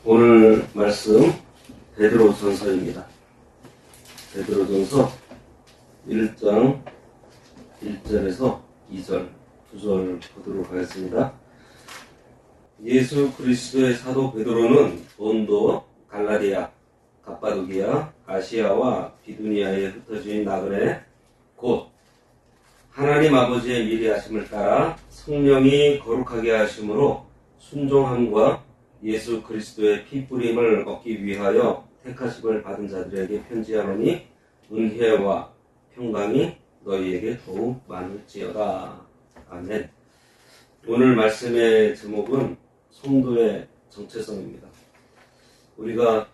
오늘 말씀 베드로전서입니다. 베드로전서 1장 1절에서 2절, 2절 보도록 하겠습니다. 예수 그리스도의 사도 베드로는 본도, 갈라디아, 갑바도기아, 아시아와 비두니아에 흩어진 나그네 곧 하나님 아버지의 미리하심을 따라 성령이 거룩하게 하심으로 순종함과 예수 그리스도의 피뿌림을 얻기 위하여 택하심을 받은 자들에게 편지하노니 은혜와 평강이 너희에게 더욱 많을지어다. 아멘. 오늘 말씀의 제목은 성도의 정체성입니다. 우리가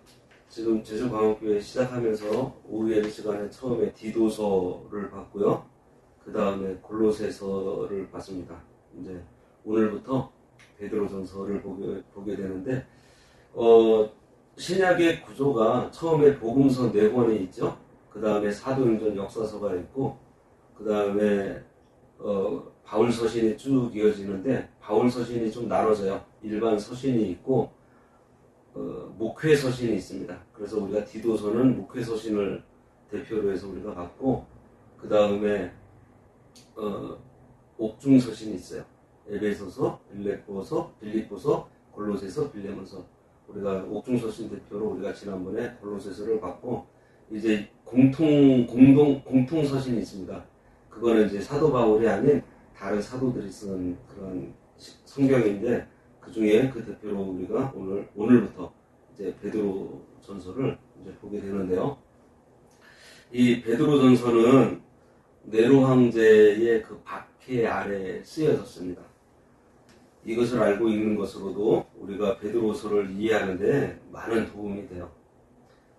지금 제주광역교회 시작하면서 오후 예배 시간에 처음에 디도서를 봤고요. 그 다음에 골로새서를 봤습니다. 이제 오늘부터 베드로전서를 보게 되는데, 신약의 구조가 처음에 복음서 4권이 있죠. 그 다음에 사도행전 역사서가 있고, 그 다음에 바울 서신이 쭉 이어지는데, 바울 서신이 좀 나눠져요. 일반 서신이 있고, 목회 서신이 있습니다. 그래서 우리가 디도서는 목회 서신을 대표로 해서 우리가 봤고, 그 다음에 옥중 서신이 있어요. 에베소서, 빌립보서, 골로새서, 빌레몬서. 우리가 옥중서신 대표로 우리가 지난번에 골로새서를 봤고, 이제 공통서신이 있습니다. 그거는 이제 사도 바울이 아닌 다른 사도들이 쓴 그런 성경인데, 그 중에 그 대표로 우리가 오늘부터 이제 베드로 전서를 이제 보게 되는데요. 이 베드로 전서는 네로 황제의 그 박해 아래 쓰여졌습니다. 이것을 알고 있는 것으로도 우리가 베드로서를 이해하는데 많은 도움이 돼요.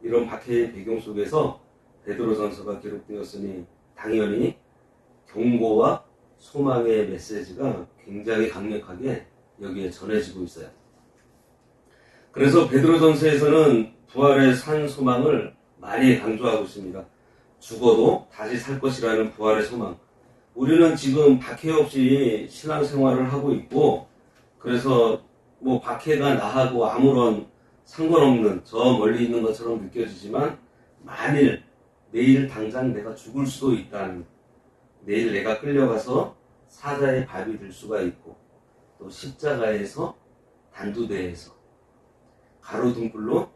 이런 박해의 배경 속에서 베드로전서가 기록되었으니 당연히 경고와 소망의 메시지가 굉장히 강력하게 여기에 전해지고 있어요. 그래서 베드로전서에서는 부활의 산 소망을 많이 강조하고 있습니다. 죽어도 다시 살 것이라는 부활의 소망. 우리는 지금 박해 없이 신앙생활을 하고 있고, 그래서 뭐 박해가 나하고 아무런 상관없는 저 멀리 있는 것처럼 느껴지지만, 만일 내일 당장 내가 죽을 수도 있다는, 내일 내가 끌려가서 사자의 밥이 될 수가 있고, 또 십자가에서 단두대에서 가로등불로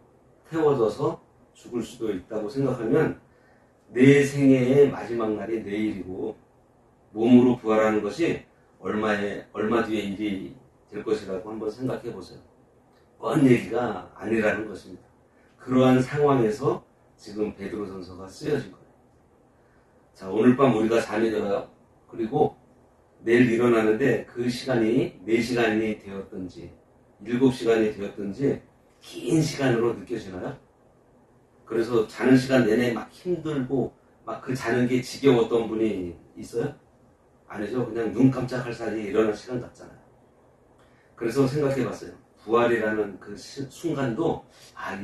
태워져서 죽을 수도 있다고 생각하면 내 생애의 마지막 날이 내일이고 몸으로 부활하는 것이 얼마 뒤에 일이 될 것이라고 한번 생각해 보세요. 뻔 얘기가 아니라는 것입니다. 그러한 상황에서 지금 베드로전서가 쓰여진 거예요. 자, 오늘 밤 우리가 잠이 들어요. 그리고 내일 일어나는데 그 시간이 4시간이 되었든지 7시간이 되었든지 긴 시간으로 느껴지나요? 그래서 자는 시간 내내 막 힘들고 막 그 자는 게 지겨웠던 분이 있어요? 아니죠. 그냥 눈 깜짝할 사이에 일어날 시간 같잖아요. 그래서 생각해 봤어요. 부활이라는 그 순간도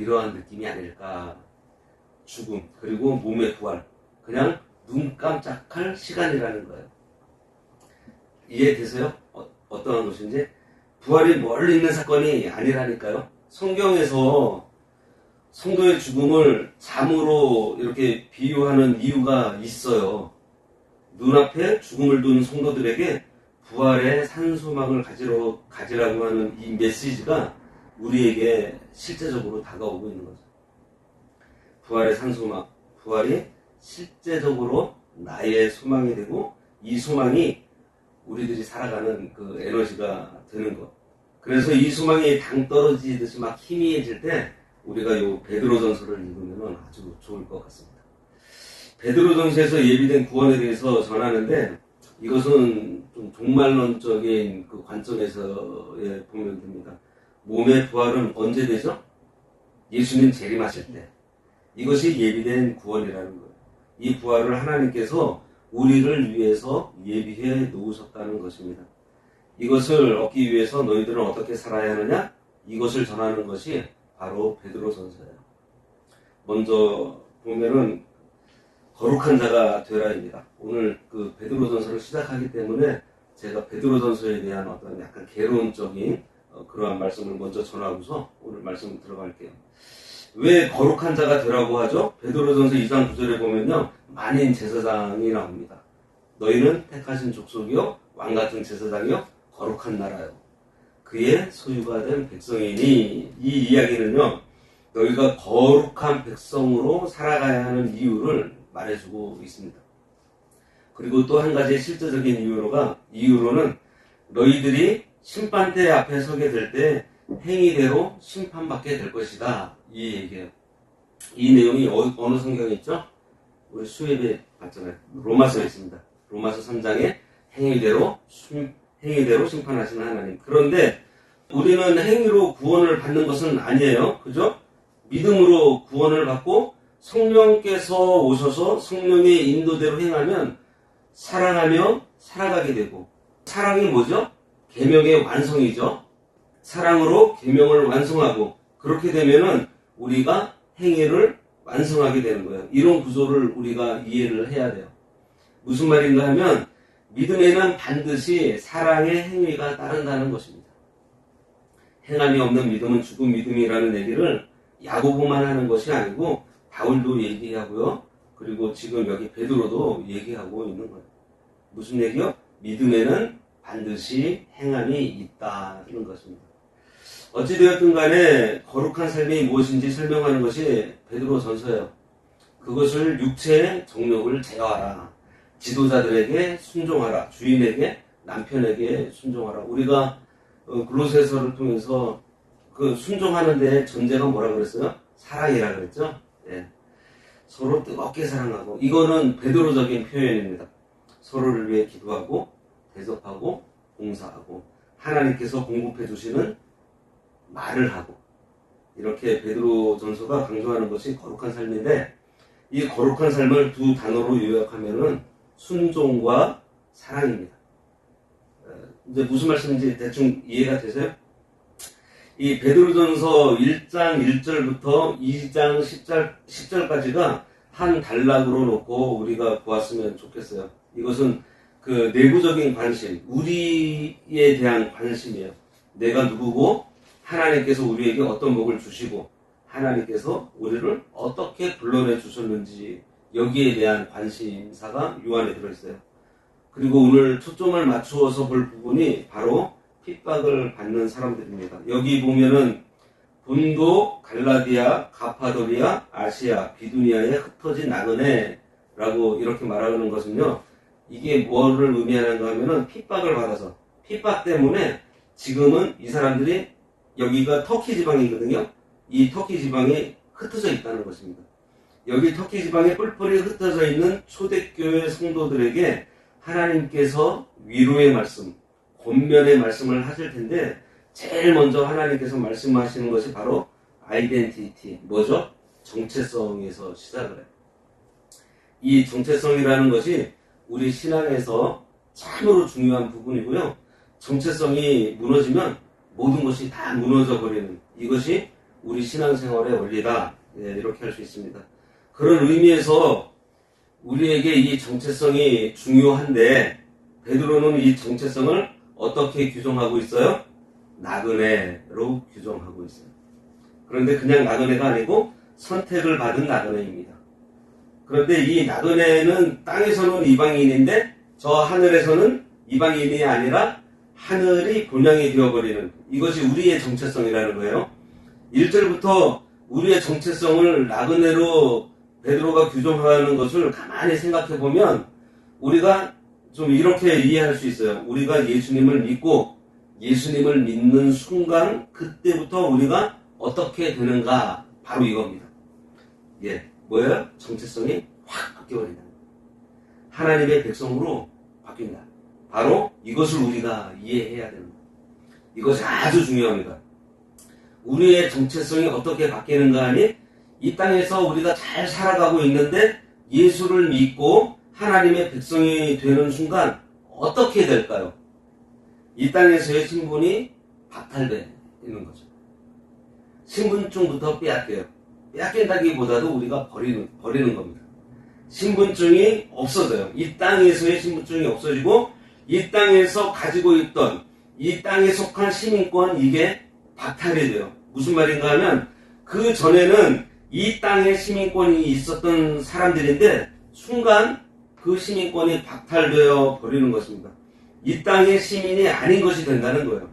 이러한 느낌이 아닐까. 죽음 그리고 몸의 부활, 그냥 눈 깜짝할 시간이라는 거예요. 이해되세요? 어떠한 것인지? 부활이 멀리 있는 사건이 아니라니까요. 성경에서 성도의 죽음을 잠으로 이렇게 비유하는 이유가 있어요. 눈앞에 죽음을 둔 성도들에게 부활의 산소망을 가지라고 하는 이 메시지가 우리에게 실제적으로 다가오고 있는 거죠. 부활의 산소망, 부활이 실제적으로 나의 소망이 되고 이 소망이 우리들이 살아가는 그 에너지가 되는 것. 그래서 이 소망이 당 떨어지듯이 막 희미해질 때 우리가 이 베드로전서를 읽으면 아주 좋을 것 같습니다. 베드로전서에서 예비된 구원에 대해서 전하는데 이것은 좀 종말론적인 그 관점에서 보면 됩니다. 몸의 부활은 언제 되죠? 예수님 재림하실 때. 이것이 예비된 구원이라는 거예요. 이 부활을 하나님께서 우리를 위해서 예비해 놓으셨다는 것입니다. 이것을 얻기 위해서 너희들은 어떻게 살아야 하느냐? 이것을 전하는 것이 바로 베드로전서예요. 먼저 보면은 거룩한 자가 되라입니다. 오늘 그 베드로전서를 시작하기 때문에 제가 베드로전서에 대한 어떤 약간 개론적인 그러한 말씀을 먼저 전하고서 오늘 말씀을 들어갈게요. 왜 거룩한 자가 되라고 하죠? 베드로전서 2장 9절에 보면요, 만인 제사장이 나옵니다. 너희는 택하신 족속이요 왕같은 제사장이요 거룩한 나라요 그의 소유가 된 백성이니. 이 이야기는요, 너희가 거룩한 백성으로 살아가야 하는 이유를 말해주고 있습니다. 그리고 또 한 가지 실제적인 이유로는 너희들이 심판대 앞에 서게 될 때 행위대로 심판받게 될 것이다, 이 얘기예요. 이 내용이 어느 성경에 있죠? 우리 수요일에 봤잖아요. 로마서에 있습니다. 로마서 3장에 행위대로 심판하시는 하나님. 그런데 우리는 행위로 구원을 받는 것은 아니에요. 그죠? 믿음으로 구원을 받고 성령께서 오셔서 성령의 인도대로 행하면 사랑하며 살아가게 되고, 사랑이 뭐죠? 계명의 완성이죠. 사랑으로 계명을 완성하고, 그렇게 되면은 우리가 행위를 완성하게 되는 거예요. 이런 구조를 우리가 이해를 해야 돼요. 무슨 말인가 하면 믿음에는 반드시 사랑의 행위가 따른다는 것입니다. 행함이 없는 믿음은 죽은 믿음이라는 얘기를 야고보만 하는 것이 아니고 바울도 얘기하고요. 그리고 지금 여기 베드로도 얘기하고 있는 거예요. 무슨 얘기요? 믿음에는 반드시 행함이 있다는 것입니다. 어찌되었든 간에 거룩한 삶이 무엇인지 설명하는 것이 베드로전서예요. 그것을 육체의 정욕을 제어하라. 지도자들에게 순종하라. 주인에게, 남편에게 순종하라. 우리가 골로새서를 통해서 그 순종하는데 전제가 뭐라 그랬어요? 사랑이라 그랬죠? 예. 서로 뜨겁게 사랑하고, 이거는 베드로적인 표현입니다. 서로를 위해 기도하고 대접하고 봉사하고 하나님께서 공급해 주시는 말을 하고, 이렇게 베드로전서가 강조하는 것이 거룩한 삶인데, 이 거룩한 삶을 두 단어로 요약하면은 순종과 사랑입니다. 이제 무슨 말씀인지 대충 이해가 되세요? 이 베드로전서 1장 1절부터 2장 10절까지가 한 단락으로 놓고 우리가 보았으면 좋겠어요. 이것은 그 내부적인 관심, 우리에 대한 관심이에요. 내가 누구고 하나님께서 우리에게 어떤 복을 주시고 하나님께서 우리를 어떻게 불러내 주셨는지, 여기에 대한 관심사가 요 안에 들어있어요. 그리고 오늘 초점을 맞추어서 볼 부분이 바로 핍박을 받는 사람들입니다. 여기 보면은 본도, 갈라디아, 가파도리아, 아시아, 비두니아에 흩어진 나그네라고 이렇게 말하는 것은요, 이게 뭐를 의미하는가 하면은 핍박을 받아서, 핍박 때문에 지금은 이 사람들이, 여기가 터키 지방이거든요. 이 터키 지방에 흩어져 있다는 것입니다. 여기 터키 지방에 뿔뿔이 흩어져 있는 초대교회 성도들에게 하나님께서 위로의 말씀, 권면의 말씀을 하실 텐데, 제일 먼저 하나님께서 말씀하시는 것이 바로 아이덴티티, 뭐죠? 정체성에서 시작을 해요. 이 정체성이라는 것이 우리 신앙에서 참으로 중요한 부분이고요. 정체성이 무너지면 모든 것이 다 무너져 버리는, 이것이 우리 신앙생활의 원리다. 네, 이렇게 할 수 있습니다. 그런 의미에서 우리에게 이 정체성이 중요한데, 베드로는 이 정체성을 어떻게 규정하고 있어요? 나그네로 규정하고 있어요. 그런데 그냥 나그네가 아니고 선택을 받은 나그네입니다. 그런데 이 나그네는 땅에서는 이방인인데 저 하늘에서는 이방인이 아니라 하늘이 본향이 되어버리는, 이것이 우리의 정체성이라는 거예요. 1절부터 우리의 정체성을 나그네로 베드로가 규정하는 것을 가만히 생각해 보면 우리가 좀 이렇게 이해할 수 있어요. 우리가 예수님을 믿고 예수님을 믿는 순간, 그때부터 우리가 어떻게 되는가, 바로 이겁니다. 예, 뭐예요? 정체성이 확 바뀌어버린다. 하나님의 백성으로 바뀐다. 바로 이것을 우리가 이해해야 됩니다. 이것이 아주 중요합니다. 우리의 정체성이 어떻게 바뀌는가 하니, 이 땅에서 우리가 잘 살아가고 있는데 예수를 믿고 하나님의 백성이 되는 순간 어떻게 될까요? 이 땅에서의 신분이 박탈되는 거죠. 신분증부터 빼앗겨요. 빼앗긴다기보다도 우리가 버리는 겁니다. 신분증이 없어져요. 이 땅에서의 신분증이 없어지고, 이 땅에서 가지고 있던 이 땅에 속한 시민권 이게 박탈이 돼요. 무슨 말인가 하면 그 전에는 이 땅에 시민권이 있었던 사람들인데 순간 그 시민권이 박탈되어 버리는 것입니다. 이 땅의 시민이 아닌 것이 된다는 거예요.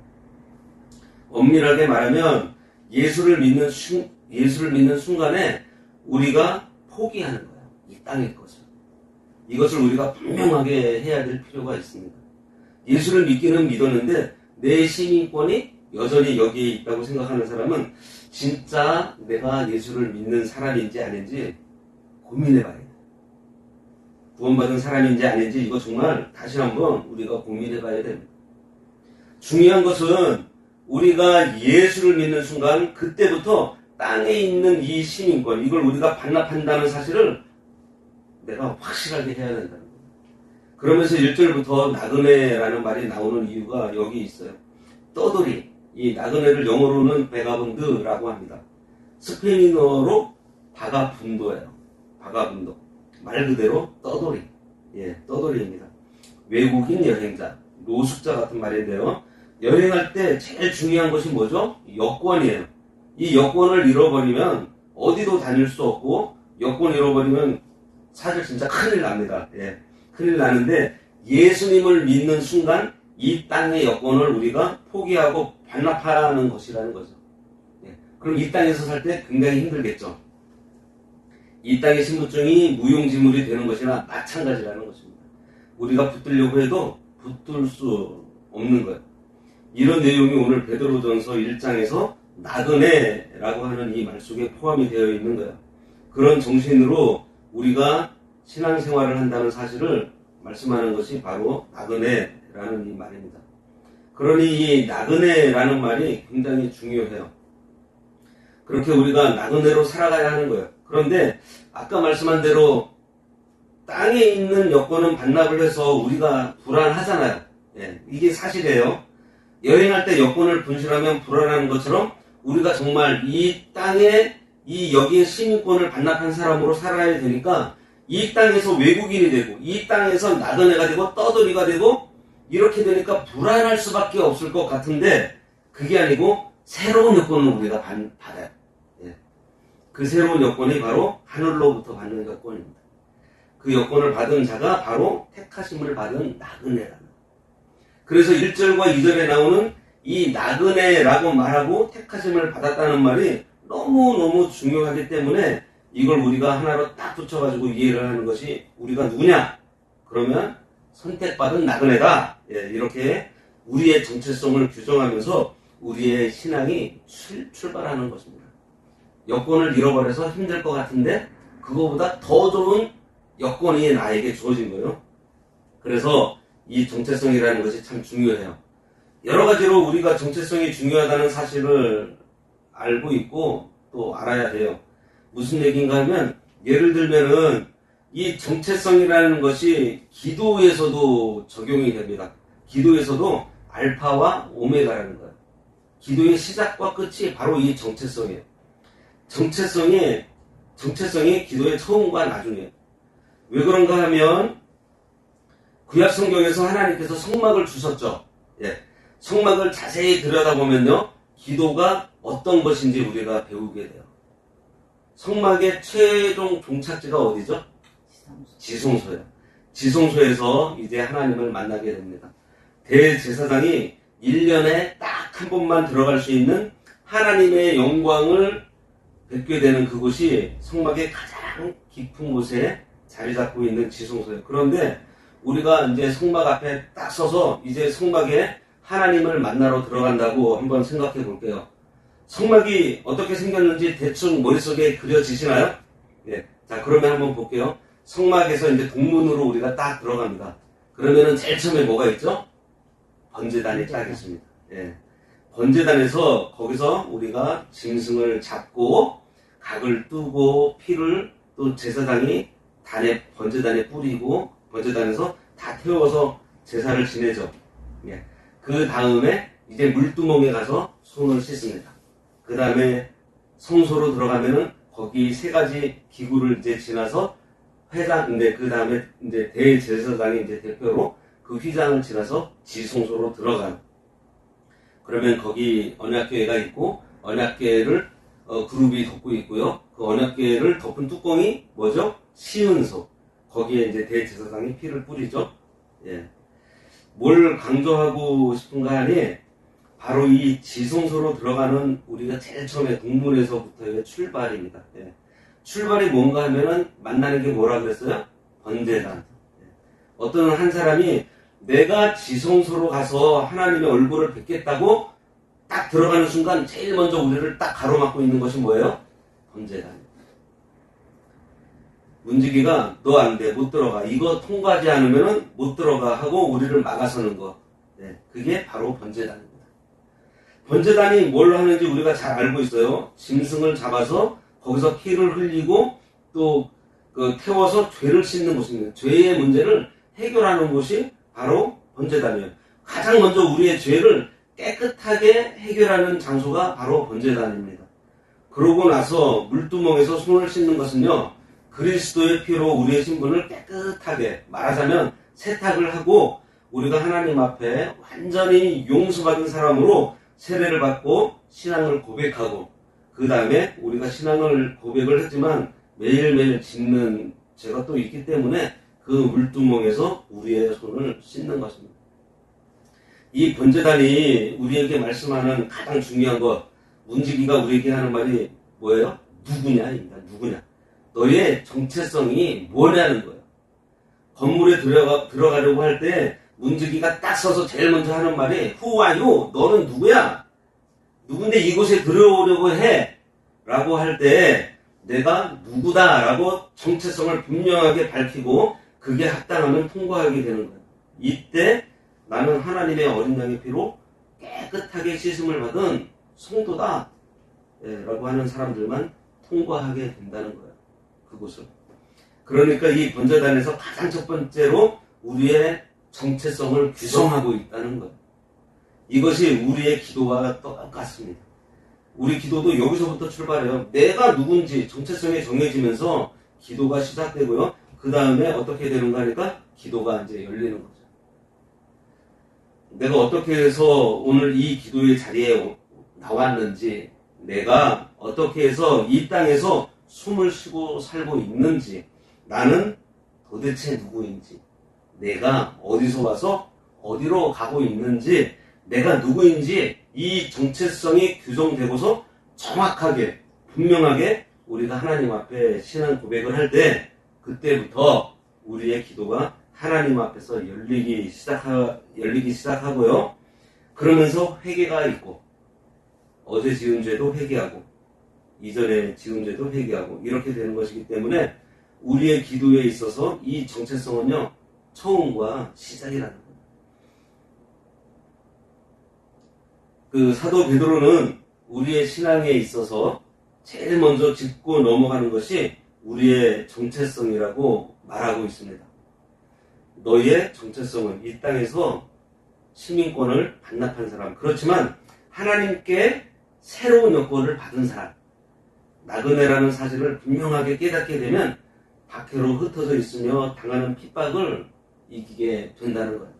엄밀하게 말하면 예수를 믿는 순간에 우리가 포기하는 거예요. 이 땅의 것을. 이것을 우리가 분명하게 해야 될 필요가 있습니다. 예수를 믿기는 믿었는데 내 시민권이 여전히 여기에 있다고 생각하는 사람은 진짜 내가 예수를 믿는 사람인지 아닌지 고민해봐야 돼요. 구원받은 사람인지 아닌지 이거 정말 다시 한번 우리가 고민해봐야 됩니다. 중요한 것은 우리가 예수를 믿는 순간 그때부터 땅에 있는 이 시민권 이걸 우리가 반납한다는 사실을 내가 확실하게 해야 된다는 거예요. 그러면서 1절부터 나그네라는 말이 나오는 이유가 여기 있어요. 떠돌이, 이 나그네를 영어로는 베가본드라고 합니다. 스페인어로 바가분도예요. 바가분도. 말 그대로 떠돌이. 예, 떠돌이입니다. 외국인 여행자, 노숙자 같은 말인데요. 여행할 때 제일 중요한 것이 뭐죠? 여권이에요. 이 여권을 잃어버리면 어디도 다닐 수 없고 여권 잃어버리면 사실 진짜 큰일 납니다. 예, 큰일 나는데 예수님을 믿는 순간 이 땅의 여권을 우리가 포기하고 반납하는 것이라는 거죠. 예, 그럼 이 땅에서 살 때 굉장히 힘들겠죠. 이 땅의 신분증이 무용지물이 되는 것이나 마찬가지라는 것입니다. 우리가 붙들려고 해도 붙들 수 없는 거예요. 이런 내용이 오늘 베드로전서 1장에서 나그네라고 하는 이 말 속에 포함이 되어 있는 거예요. 그런 정신으로 우리가 신앙생활을 한다는 사실을 말씀하는 것이 바로 나그네라는 이 말입니다. 그러니 이 나그네라는 말이 굉장히 중요해요. 그렇게 우리가 나그네로 살아가야 하는 거예요. 그런데 아까 말씀한 대로 땅에 있는 여권은 반납을 해서 우리가 불안하잖아요. 예, 이게 사실이에요. 여행할 때 여권을 분실하면 불안한 것처럼 우리가 정말 이 땅에 여기에 시민권을 반납한 사람으로 살아야 되니까 이 땅에서 외국인이 되고 이 땅에서 나그네가 되고 떠돌이가 되고 이렇게 되니까 불안할 수밖에 없을 것 같은데 그게 아니고 새로운 여권을 우리가 받아요. 예. 그 새로운 여권이 바로 하늘로부터 받는 여권입니다. 그 여권을 받은 자가 바로 택하심을 받은 나그네랍니다. 그래서 1절과 2절에 나오는 이 나그네라고 말하고 택하심을 받았다는 말이 너무너무 중요하기 때문에 이걸 우리가 하나로 딱 붙여가지고 이해를 하는 것이 우리가 누구냐? 그러면 선택받은 나그네다. 예, 이렇게 우리의 정체성을 규정하면서 우리의 신앙이 출발하는 것입니다. 여권을 잃어버려서 힘들 것 같은데 그거보다 더 좋은 여권이 나에게 주어진 거예요. 그래서 이 정체성이라는 것이 참 중요해요. 여러 가지로 우리가 정체성이 중요하다는 사실을 알고 있고 또 알아야 돼요. 무슨 얘기인가 하면 예를 들면은 이 정체성이라는 것이 기도에서도 적용이 됩니다. 기도에서도 알파와 오메가라는 거예요. 기도의 시작과 끝이 바로 이 정체성이에요. 정체성이 기도의 처음과 나중이에요. 왜 그런가 하면 구약 성경에서 하나님께서 성막을 주셨죠. 예. 성막을 자세히 들여다보면요. 기도가 어떤 것인지 우리가 배우게 돼요. 성막의 최종 종착지가 어디죠? 지성소예요. 지성소에서 이제 하나님을 만나게 됩니다. 대제사장이 1년에 딱 한 번만 들어갈 수 있는 하나님의 영광을 뵙게 되는 그곳이 성막의 가장 깊은 곳에 자리 잡고 있는 지성소예요. 그런데 우리가 이제 성막 앞에 딱 서서 이제 성막에 하나님을 만나러 들어간다고 한번 생각해 볼게요. 성막이 어떻게 생겼는지 대충 머릿속에 그려지시나요? 네. 자, 그러면 한번 볼게요. 성막에서 이제 동문으로 우리가 딱 들어갑니다. 그러면은 제일 처음에 뭐가 있죠? 번제단이 딱 있습니다. 예. 번제단에서 거기서 우리가 짐승을 잡고 각을 뜨고 피를 또 제사장이 번제단에 뿌리고 번제단에서 다 태워서 제사를 지내죠. 예. 그 다음에 이제 물두멍에 가서 손을 씻습니다. 그 다음에 성소로 들어가면은 거기 세 가지 기구를 이제 지나서 그 다음에 이제 대제사장이 이제 대표로 그 휘장을 지나서 지성소로 들어가요. 그러면 거기 언약궤가 있고 언약궤를 그룹이 덮고 있고요. 그 언약궤를 덮은 뚜껑이 뭐죠? 시은소. 거기에 이제 대제사장이 피를 뿌리죠. 예. 뭘 강조하고 싶은가 하니 바로 이 지성소로 들어가는 우리가 제일 처음에 동문에서부터의 출발입니다. 예. 출발이 뭔가 하면은 만나는 게 뭐라 그랬어요? 번제단. 예. 어떤 한 사람이 내가 지성소로 가서 하나님의 얼굴을 뵙겠다고 딱 들어가는 순간 제일 먼저 우리를 딱 가로막고 있는 것이 뭐예요? 번제단입니다. 문지기가 너 안 돼, 못 들어가. 이거 통과하지 않으면 못 들어가 하고 우리를 막아서는 거. 네, 그게 바로 번제단입니다. 번제단이 뭘 하는지 우리가 잘 알고 있어요. 짐승을 잡아서 거기서 피를 흘리고 또 태워서 죄를 씻는 곳입니다. 죄의 문제를 해결하는 곳이 바로 번제단이에요. 가장 먼저 우리의 죄를 깨끗하게 해결하는 장소가 바로 번제단입니다. 그러고 나서 물두멍에서 손을 씻는 것은요, 그리스도의 피로 우리의 신분을 깨끗하게, 말하자면 세탁을 하고 우리가 하나님 앞에 완전히 용서받은 사람으로 세례를 받고 신앙을 고백하고, 그 다음에 우리가 신앙을 고백을 했지만 매일매일 짓는 죄가 또 있기 때문에 그 물두멍에서 우리의 손을 씻는 것입니다. 이 번제단이 우리에게 말씀하는 가장 중요한 것, 문지기가 우리에게 하는 말이 뭐예요? 누구냐입니다. 누구냐. 너의 정체성이 뭐냐는 거예요. 건물에 들어가려고 할 때 문지기가 딱 서서 제일 먼저 하는 말이 Who are you? 너는 누구야? 누군데 이곳에 들어오려고 해? 라고 할 때 내가 누구다 라고 정체성을 분명하게 밝히고 그게 합당하면 통과하게 되는 거예요. 이때 나는 하나님의 어린 양의 피로 깨끗하게 씻음을 받은 성도다 라고 하는 사람들만 통과하게 된다는 거예요. 그곳을. 그러니까 이 번제단에서 가장 첫 번째로 우리의 정체성을 규정하고 있다는 거예요. 이것이 우리의 기도와 똑같습니다. 우리 기도도 여기서부터 출발해요. 내가 누군지 정체성이 정해지면서 기도가 시작되고요. 그 다음에 어떻게 되는가 하니까 기도가 이제 열리는 거죠. 내가 어떻게 해서 오늘 이 기도의 자리에 나왔는지, 내가 어떻게 해서 이 땅에서 숨을 쉬고 살고 있는지, 나는 도대체 누구인지, 내가 어디서 와서 어디로 가고 있는지, 내가 누구인지 이 정체성이 규정되고서 정확하게 분명하게 우리가 하나님 앞에 신앙 고백을 할 때 그때부터 우리의 기도가 하나님 앞에서 열리기 시작하고요. 그러면서 회개가 있고, 어제 지은 죄도 회개하고 이전에 지은 죄도 회개하고 이렇게 되는 것이기 때문에 우리의 기도에 있어서 이 정체성은요, 처음과 시작이라는 거예요. 그 사도 베드로는 우리의 신앙에 있어서 제일 먼저 짚고 넘어가는 것이 우리의 정체성이라고 말하고 있습니다. 너희의 정체성은 이 땅에서 시민권을 반납한 사람, 그렇지만 하나님께 새로운 여권을 받은 사람, 나그네라는 사실을 분명하게 깨닫게 되면 박해로 흩어져 있으며 당하는 핍박을 이기게 된다는 거예요.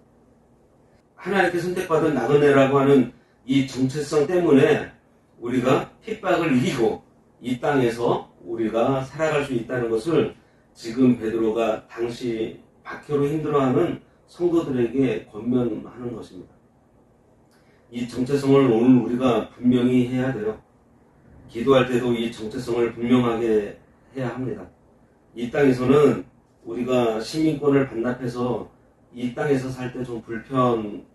하나님께 선택받은 나그네라고 하는 이 정체성 때문에 우리가 핍박을 이기고 이 땅에서 우리가 살아갈 수 있다는 것을 지금 베드로가 당시 박해로 힘들어하는 성도들에게 권면하는 것입니다. 이 정체성을 오늘 우리가 분명히 해야 돼요. 기도할 때도 이 정체성을 분명하게 해야 합니다. 이 땅에서는 우리가 시민권을 반납해서 이 땅에서 살 때 좀 불편하고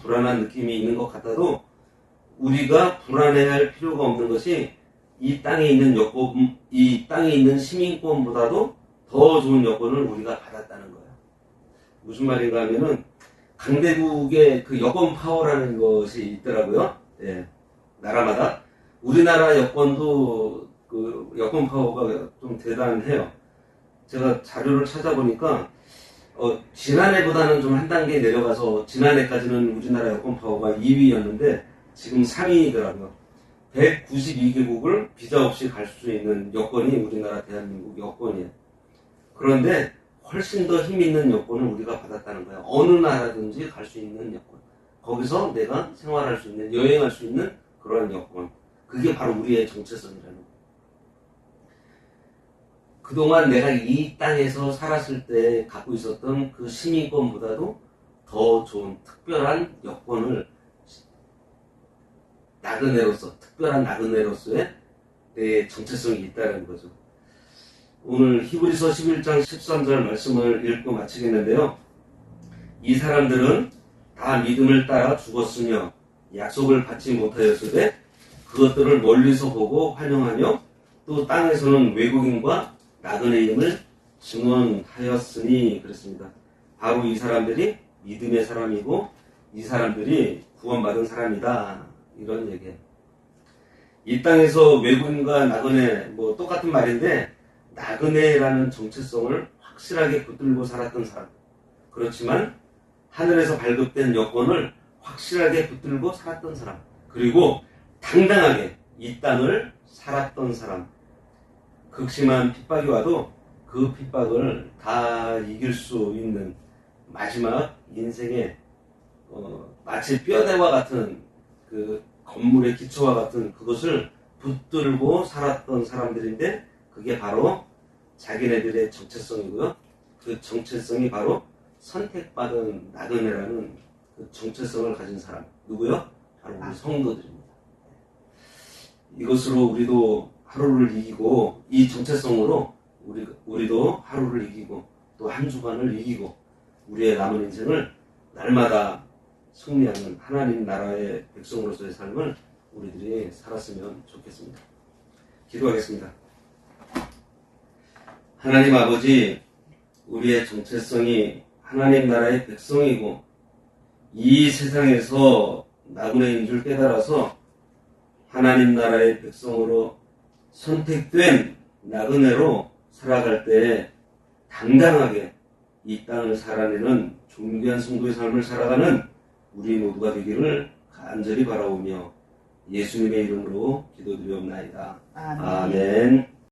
불안한 느낌이 있는 것 같아도 우리가 불안해할 필요가 없는 것이 이 땅에 있는 여권, 이 땅에 있는 시민권보다도 더 좋은 여권을 우리가 받았다는 거예요. 무슨 말인가 하면은 강대국의 그 여권 파워라는 것이 있더라고요. 예, 나라마다. 우리나라 여권도 그 여권 파워가 좀 대단해요. 제가 자료를 찾아보니까 지난해보다는 좀 한 단계 내려가서 지난해까지는 우리나라 여권 파워가 2위였는데 지금 3위더라고요. 192개국을 비자 없이 갈 수 있는 여권이 우리나라 대한민국 여권이에요. 그런데 훨씬 더 힘 있는 여권을 우리가 받았다는 거예요. 어느 나라든지 갈 수 있는 여권. 거기서 내가 생활할 수 있는, 여행할 수 있는 그러한 여건. 그게 바로 우리의 정체성이라는 거예요. 그동안 내가 이 땅에서 살았을 때 갖고 있었던 그 시민권보다도 더 좋은 특별한 여건을 특별한 나그네로서의 내 정체성이 있다는 거죠. 오늘 히브리서 11장 13절 말씀을 읽고 마치겠는데요. 이 사람들은 다 믿음을 따라 죽었으며 약속을 받지 못하였으되 그것들을 멀리서 보고 환영하며 또 땅에서는 외국인과 나그네임을 증언하였으니 그랬습니다. 바로 이 사람들이 믿음의 사람이고 이 사람들이 구원받은 사람이다. 이런 얘기예요. 이 땅에서 외국인과 나그네 똑같은 말인데 나그네라는 정체성을 확실하게 붙들고 살았던 사람. 그렇지만 하늘에서 발급된 여건을 확실하게 붙들고 살았던 사람. 그리고 당당하게 이 땅을 살았던 사람. 극심한 핍박이 와도 그 핍박을 다 이길 수 있는 마지막 인생의 마치 뼈대와 같은 그 건물의 기초와 같은 그것을 붙들고 살았던 사람들인데 그게 바로 자기네들의 정체성이고요. 그 정체성이 바로 선택받은 나그네라는 그 정체성을 가진 사람. 누구요? 바로 우리 성도들입니다. 이것으로 우리도 하루를 이기고 이 정체성으로 우리도 하루를 이기고 또 한 주간을 이기고 우리의 남은 인생을 날마다 승리하는 하나님 나라의 백성으로서의 삶을 우리들이 살았으면 좋겠습니다. 기도하겠습니다. 하나님 아버지, 우리의 정체성이 하나님 나라의 백성이고 이 세상에서 나그네인 줄 깨달아서 하나님 나라의 백성으로 선택된 나그네로 살아갈 때 당당하게 이 땅을 살아내는 존귀한 성도의 삶을 살아가는 우리 모두가 되기를 간절히 바라오며 예수님의 이름으로 기도드리옵나이다. 아멘.